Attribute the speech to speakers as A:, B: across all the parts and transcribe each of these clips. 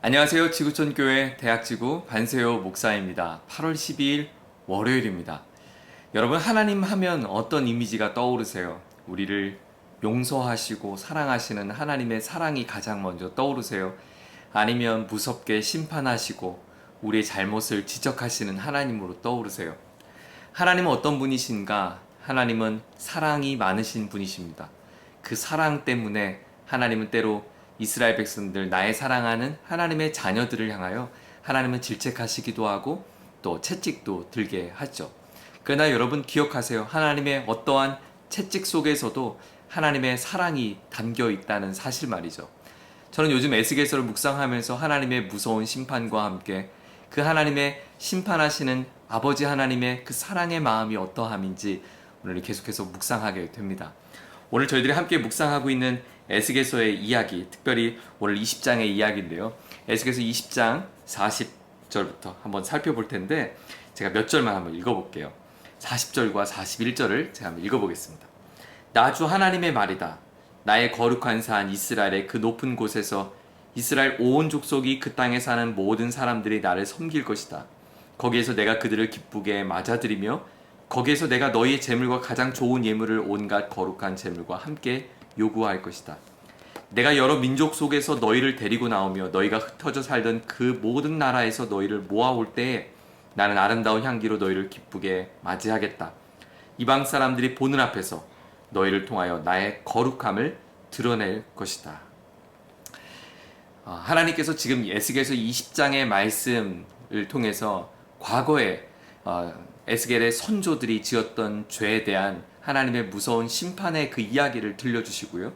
A: 안녕하세요. 지구촌교회 대학지구 반세요 목사입니다. 8월 12일 월요일입니다. 여러분, 하나님 하면 어떤 이미지가 떠오르세요? 우리를 용서하시고 사랑하시는 하나님의 사랑이 가장 먼저 떠오르세요? 아니면 무섭게 심판하시고 우리의 잘못을 지적하시는 하나님으로 떠오르세요? 하나님은 어떤 분이신가? 하나님은 사랑이 많으신 분이십니다. 그 사랑 때문에 하나님은 때로 이스라엘 백성들, 나의 사랑하는 하나님의 자녀들을 향하여 하나님은 질책하시기도 하고 또 채찍도 들게 하죠. 그러나 여러분 기억하세요. 하나님의 어떠한 채찍 속에서도 하나님의 사랑이 담겨 있다는 사실 말이죠. 저는 요즘 에스겔서를 묵상하면서 하나님의 무서운 심판과 함께 그 하나님의 심판하시는 아버지 하나님의 그 사랑의 마음이 어떠함인지 오늘 계속해서 묵상하게 됩니다. 오늘 저희들이 함께 묵상하고 있는 에스겔서의 이야기, 특별히 오늘 20장의 이야기인데요. 에스겔서 20장 40절부터 한번 살펴볼 텐데 제가 몇 절만 한번 읽어볼게요. 40절과 41절을 제가 한번 읽어보겠습니다. 나 주 하나님의 말이다. 나의 거룩한 산 이스라엘의 그 높은 곳에서 이스라엘 온 족속이 그 땅에 사는 모든 사람들이 나를 섬길 것이다. 거기에서 내가 그들을 기쁘게 맞아들이며 거기에서 내가 너희의 재물과 가장 좋은 예물을 온갖 거룩한 재물과 함께 요구할 것이다. 내가 여러 민족 속에서 너희를 데리고 나오며 너희가 흩어져 살던 그 모든 나라에서 너희를 모아올 때에 나는 아름다운 향기로 너희를 기쁘게 맞이하겠다. 이방 사람들이 보는 앞에서 너희를 통하여 나의 거룩함을 드러낼 것이다. 하나님께서 지금 에스겔서 20장의 말씀을 통해서 과거에 에스겔의 선조들이 지었던 죄에 대한 하나님의 무서운 심판의 그 이야기를 들려주시고요.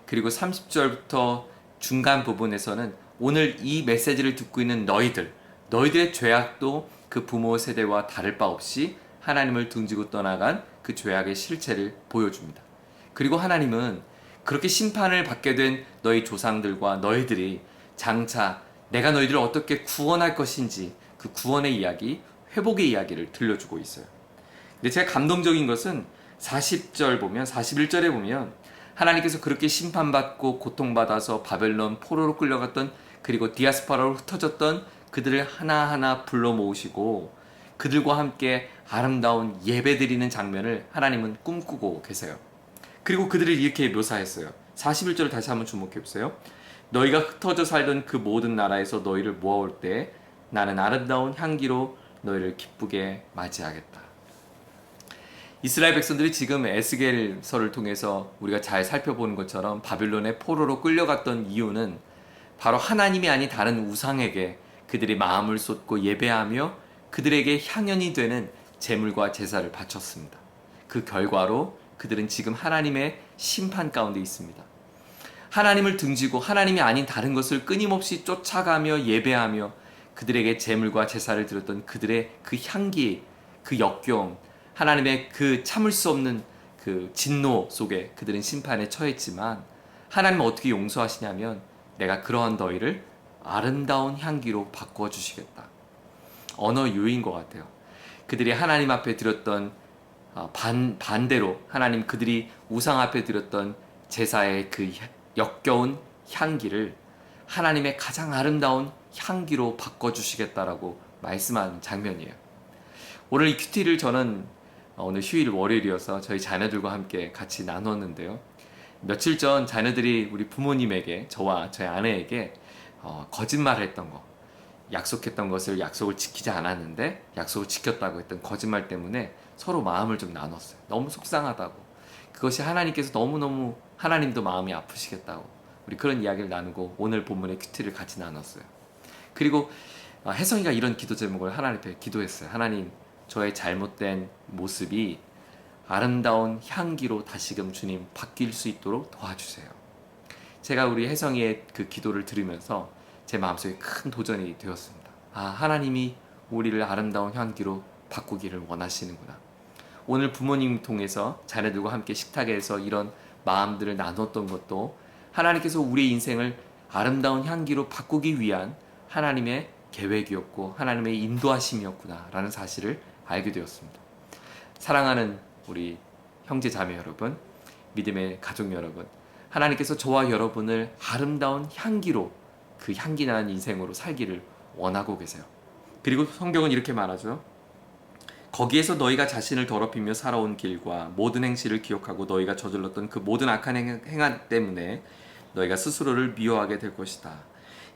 A: 그리고 30절부터 중간 부분에서는 오늘 이 메시지를 듣고 있는 너희들의 죄악도 그 부모 세대와 다를 바 없이 하나님을 등지고 떠나간 그 죄악의 실체를 보여줍니다. 그리고 하나님은 그렇게 심판을 받게 된 너희 조상들과 너희들이 장차 내가 너희들을 어떻게 구원할 것인지 그 구원의 이야기, 회복의 이야기를 들려주고 있어요. 근데 제가 감동적인 것은 40절 보면 41절에 보면 하나님께서 그렇게 심판받고 고통받아서 바벨론 포로로 끌려갔던 그리고 디아스포라로 흩어졌던 그들을 하나하나 불러 모으시고 그들과 함께 아름다운 예배 드리는 장면을 하나님은 꿈꾸고 계세요. 그리고 그들을 이렇게 묘사했어요. 41절을 다시 한번 주목해 보세요. 너희가 흩어져 살던 그 모든 나라에서 너희를 모아올 때 나는 아름다운 향기로 너희를 기쁘게 맞이하겠다. 이스라엘 백성들이 지금 에스겔서를 통해서 우리가 잘 살펴보는 것처럼 바빌론의 포로로 끌려갔던 이유는 바로 하나님이 아닌 다른 우상에게 그들이 마음을 쏟고 예배하며 그들에게 향연이 되는 제물과 제사를 바쳤습니다. 그 결과로 그들은 지금 하나님의 심판 가운데 있습니다. 하나님을 등지고 하나님이 아닌 다른 것을 끊임없이 쫓아가며 예배하며 그들에게 제물과 제사를 드렸던 그들의 그 향기, 그 역겨움, 하나님의 그 참을 수 없는 그 진노 속에 그들은 심판에 처했지만 하나님은 어떻게 용서하시냐면 내가 그러한 너희를 아름다운 향기로 바꿔주시겠다. 언어 유인 것 같아요. 그들이 하나님 앞에 드렸던 반대로 하나님 그들이 우상 앞에 드렸던 제사의 그 역겨운 향기를 하나님의 가장 아름다운 향기로 바꿔주시겠다라고 말씀한 장면이에요. 오늘 이 큐티를 저는 오늘 휴일 월요일이어서 저희 자녀들과 함께 같이 나눴는데요. 며칠 전 자녀들이 우리 부모님에게 저와 저희 아내에게 거짓말을 했던 거, 약속했던 것을 약속을 지키지 않았는데 약속을 지켰다고 했던 거짓말 때문에 서로 마음을 좀 나눴어요. 너무 속상하다고. 그것이 하나님께서 너무너무 하나님도 마음이 아프시겠다고 우리 그런 이야기를 나누고 오늘 본문의 큐티를 같이 나눴어요. 그리고 혜성이가 이런 기도 제목을 하나님 앞에 기도했어요. 하나님, 저의 잘못된 모습이 아름다운 향기로 다시금 주님 바뀔 수 있도록 도와주세요. 제가 우리 혜성이의 그 기도를 들으면서 제 마음속에 큰 도전이 되었습니다. 하나님이 우리를 아름다운 향기로 바꾸기를 원하시는구나. 오늘 부모님 통해서 자녀들과 함께 식탁에서 이런 마음들을 나눴던 것도 하나님께서 우리의 인생을 아름다운 향기로 바꾸기 위한 하나님의 계획이었고 하나님의 인도하심이었구나 라는 사실을 알게 되었습니다. 사랑하는 우리 형제 자매 여러분, 믿음의 가족 여러분, 하나님께서 저와 여러분을 아름다운 향기로 그 향기나는 인생으로 살기를 원하고 계세요. 그리고 성경은 이렇게 말하죠. 거기에서 너희가 자신을 더럽히며 살아온 길과 모든 행실을 기억하고 너희가 저질렀던 그 모든 악한 행한 때문에 너희가 스스로를 미워하게 될 것이다.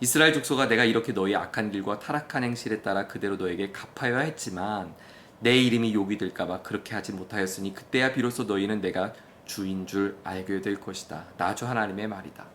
A: 이스라엘 족속아, 내가 이렇게 너희 악한 길과 타락한 행실에 따라 그대로 너에게 갚아야 했지만 내 이름이 욕이 될까봐 그렇게 하지 못하였으니 그때야 비로소 너희는 내가 주인 줄 알게 될 것이다. 나 주 하나님의 말이다.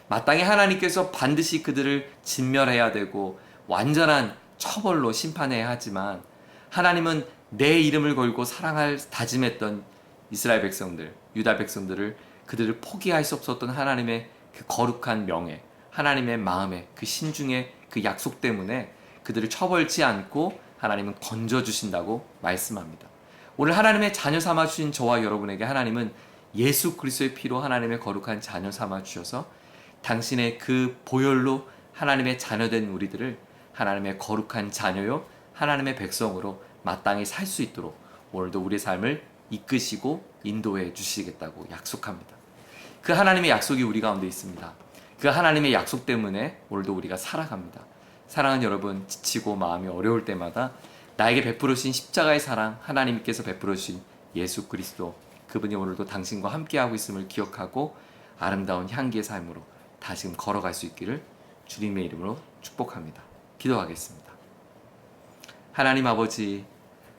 A: 마땅히 하나님께서 반드시 그들을 진멸해야 되고 완전한 처벌로 심판해야 하지만 하나님은 내 이름을 걸고 사랑할 다짐했던 이스라엘 백성들, 유다 백성들을 그들을 포기할 수 없었던 하나님의 그 거룩한 명예, 하나님의 마음의 그 신중의 그 약속 때문에 그들을 처벌치 않고 하나님은 건져주신다고 말씀합니다. 오늘 하나님의 자녀 삼아 주신 저와 여러분에게 하나님은 예수 그리스도의 피로 하나님의 거룩한 자녀 삼아 주셔서 당신의 그 보혈로 하나님의 자녀된 우리들을 하나님의 거룩한 자녀요 하나님의 백성으로 마땅히 살 수 있도록 오늘도 우리의 삶을 이끄시고 인도해 주시겠다고 약속합니다. 그 하나님의 약속이 우리 가운데 있습니다. 그 하나님의 약속 때문에 오늘도 우리가 살아갑니다. 사랑하는 여러분, 지치고 마음이 어려울 때마다 나에게 베풀어 주신 십자가의 사랑, 하나님께서 베풀어 주신 예수 그리스도, 그분이 오늘도 당신과 함께하고 있음을 기억하고 아름다운 향기의 삶으로 다시금 걸어갈 수 있기를 주님의 이름으로 축복합니다. 기도하겠습니다. 하나님 아버지,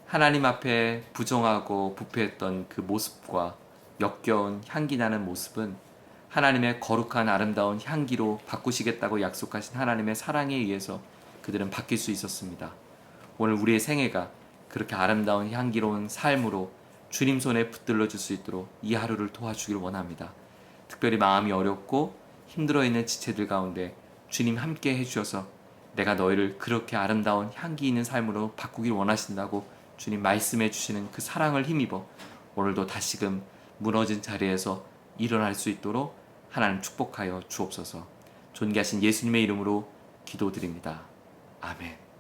A: 하나님 앞에 부정하고 부패했던 그 모습과 역겨운 향기 나는 모습은 하나님의 거룩한 아름다운 향기로 바꾸시겠다고 약속하신 하나님의 사랑에 의해서 그들은 바뀔 수 있었습니다. 오늘 우리의 생애가 그렇게 아름다운 향기로운 삶으로 주님 손에 붙들러 줄 수 있도록 이 하루를 도와주기를 원합니다. 특별히 마음이 어렵고 힘들어 있는 지체들 가운데 주님 함께 해주셔서 내가 너희를 그렇게 아름다운 향기 있는 삶으로 바꾸길 원하신다고 주님 말씀해 주시는 그 사랑을 힘입어 오늘도 다시금 무너진 자리에서 일어날 수 있도록 하나님 축복하여 주옵소서. 존귀하신 예수님의 이름으로 기도드립니다. 아멘.